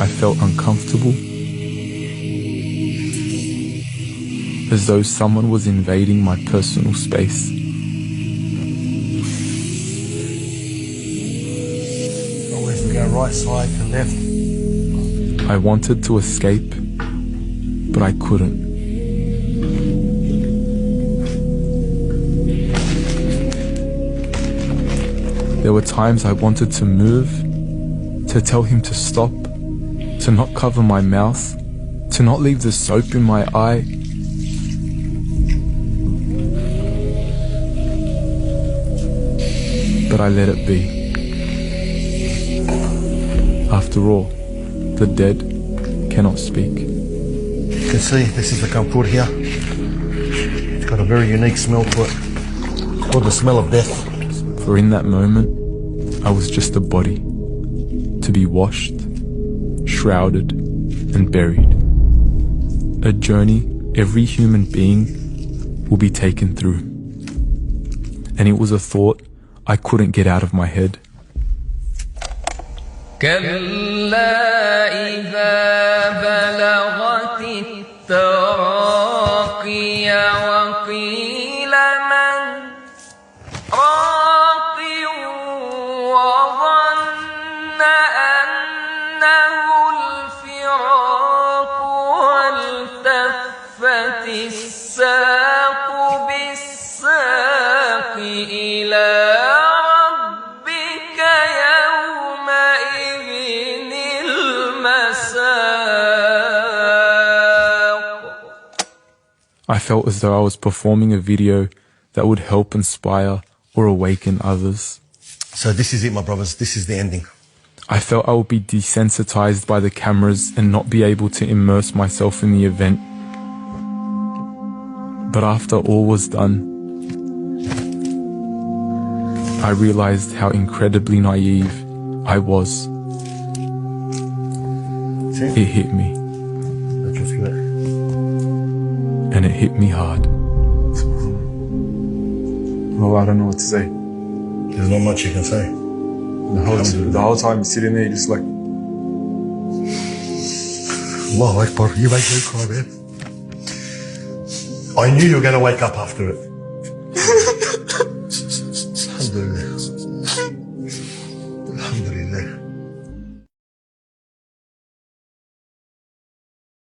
I felt uncomfortable, as though someone was invading my personal space. Always we go right side to left. I wanted to escape, but I couldn't. There were times I wanted to move, to tell him to stop, to not cover my mouth, to not leave the soap in my eye. But I let it be. After all, the dead cannot speak. You can see this is the kampur here. It's got a very unique smell to it. It's called the smell of death. For in that moment, I was just a body, to be washed, shrouded, and buried. A journey every human being will be taken through. And it was a thought I couldn't get out of my head. كلا إذا بلغت التراقي وقيل من راق وظن أنه الفراق والتفت الساق بالساق إلى ربك يومئذ المساق. I felt as though I was performing a video that would help inspire or awaken others. So this is it, my brothers. This is the ending. I felt I would be desensitized by the cameras and not be able to immerse myself in the event. But after all was done, I realized how incredibly naive I was. It hit me, and it hit me hard. Well, I don't know what to say. There's not much you can say. The whole time you're sitting there, you're just like, Allahu Akbar, you make me cry, man. I knew you were going to wake up after it. Alhamdulillah.